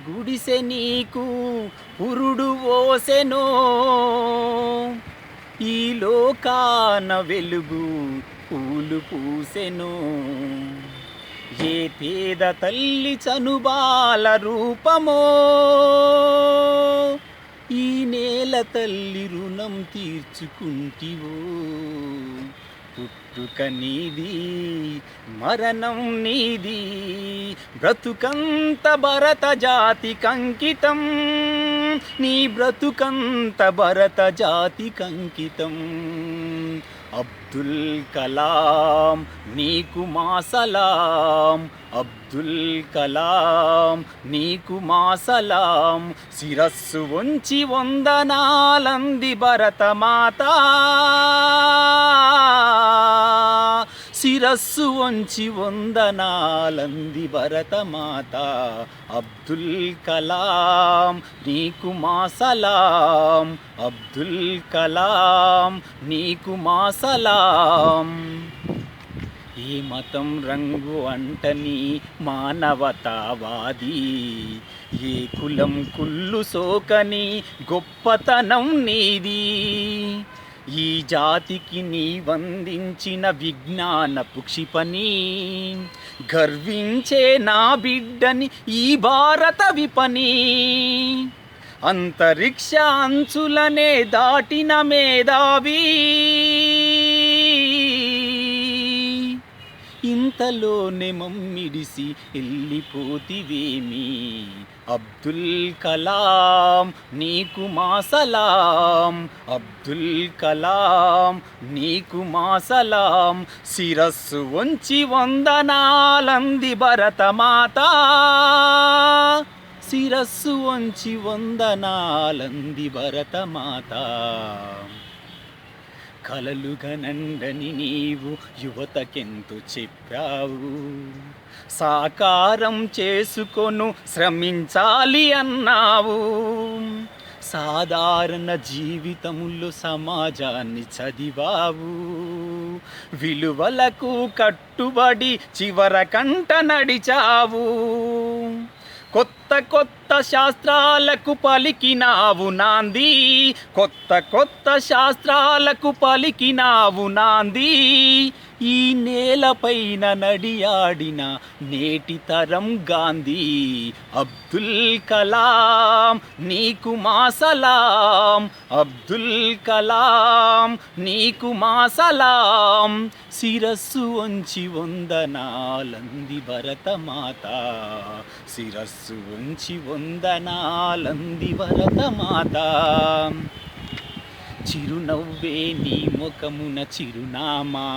గుడిసె నీకు పురుడు ఓసెనో, ఈ లోకాన వెలుగు పూలు పూసెను. ఏ పేద తల్లి చనుబాల రూపమో, ఈ నేల తల్లి రుణం తీర్చుకుంటివో. పుట్టుక నీది మరణం నీది, బ్రతుకంత భరత జాతికంకితం, నీ బ్రతుకంత భరత జాతికంకితం. అబ్దుల్ కలాం నీకు మా సలాం, అబ్దుల్ కలాం నీకు మా సలాం. శిరస్సు వంచి వందనాలంది భరతమాత, శిరస్సు వంచి వందనాలంది భరతమాత. అబ్దుల్ కలాం నీకు మా సలాం, అబ్దుల్ కలాం నీకు మా సలాం. ఏ మతం రంగు అంటని మానవతావాది, ఏ కులం కుళ్ళు సోకని గొప్పతనం నీది. ఈ జాతికి నీ వందించిన విజ్ఞానపు క్షిపణి, గర్వించే నా బిడ్డని ఈ భారత విపణి. అంతరిక్ష అంచులనే దాటిన మేధావి, ఇంతలోనే మమ్మిడిసి వెళ్ళిపోతివేమి. అబ్దుల్ కలాం నీకు మా సలాం, అబ్దుల్ కలాం నీకు మా సలాం. శిరస్సు వంచి వందనాలంది భరతమాత, శిరస్సు వంచి వందనాలంది భరతమాత. కలలుగనండని నీవు యువతకెంతో చెప్పావు, సాకారం చేసుకొను శ్రమించాలి అన్నావు. సాధారణ జీవితములో సమాజాన్ని చదివావు, విలువలకు కట్టుబడి చివరకంట నడిచావు. కొత్త కొత్త శాస్త్రాలకు పలికినావు నాంది, కొత్త కొత్త శాస్త్రాలకు పలికినావు నాంది. ఈ నేలపైన నడియాడిన నేటి తరం గాంధీ. అబ్దుల్ కలాం నీకు మా సలాం, అబ్దుల్ కలాం నీకు మా సలాం. శిరస్సు వంచి వందనాలంది భరతమాత, శిరస్సు వంచి వందనాలంది భరతమాత. చిరునవ్వే నీ ముఖమున చిరునామా,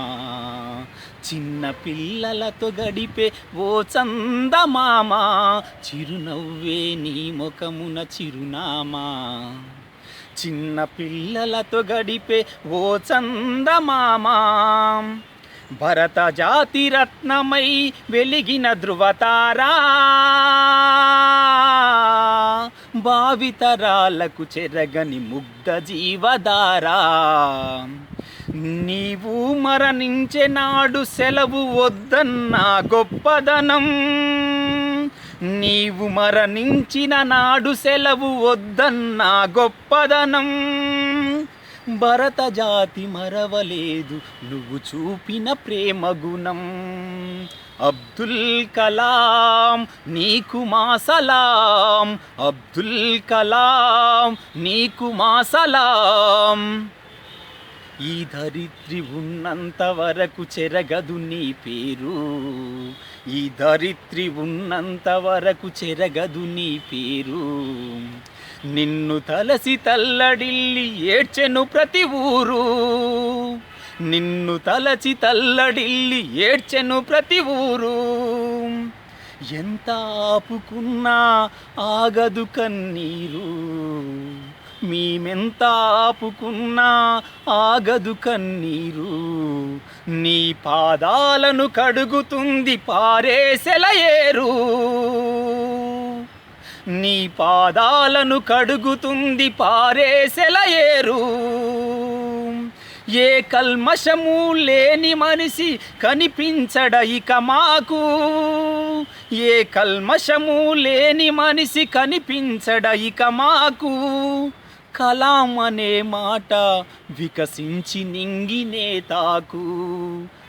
చిన్న పిల్లలతో గడిపే ఓ చందమామ. చిరునవ్వే నీ ముఖమున చిరునామా, చిన్న పిల్లలతో గడిపే ఓ చందమామ. భరత జాతి రత్నమై వెలిగిన ధృవతారా, భావితరాలకు చెరగని ముగ్ధ జీవధారా. నీవు మరణించే నాడు సెలవు వద్దన్న గొప్పదనం, నీవు మరణించిన నాడు సెలవు వద్దన్న గొప్పదనం. భరత జాతి మరవలేదు నువ్వు చూపిన ప్రేమ గుణం. అబ్దుల్ కలాం నీకు మా సలాం, అబ్దుల్ కలాం నీకు మా సలాం. ఈ ధరిత్రి ఉన్నంత వరకు చెరగదు నీ పేరు, ఈ ధరిత్రి ఉన్నంత వరకు చెరగదు నీ పేరు. నిన్ను తలసి తల్లడిల్లి ఏడ్చెను ప్రతి ఊరు, నిన్ను తలచి తల్లడిల్లి ఏడ్చెను ప్రతి ఊరు. ఎంత ఆపుకున్నా ఆగదు కన్నీరు, మేమెంత ఆపుకున్నా ఆగదు కన్నీరు. నీ పాదాలను కడుగుతుంది పారేసెల ఏరు, నీ పాదాలను కడుగుతుంది పారేసెల ఏరు. ఏ కల్మషము లేని మనిషి కనిపించడ ఇక మాకు, ఏ కల్మషము లేని మనిషి కనిపించడ ఇక మాకు. కలాం అనే మాట వికసించి నింగినే తాకు.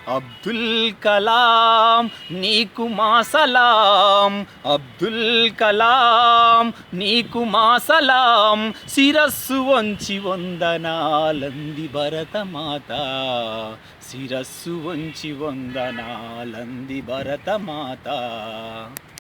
అబ్దుల్ కలాం నీకు మా సలాం, అబ్దుల్ కలాం నీకు మా సలాం. శిరస్సు వంచి వందనాలంది భరతమాత, శిరస్సు వంచి వందనాలంది భరతమాత.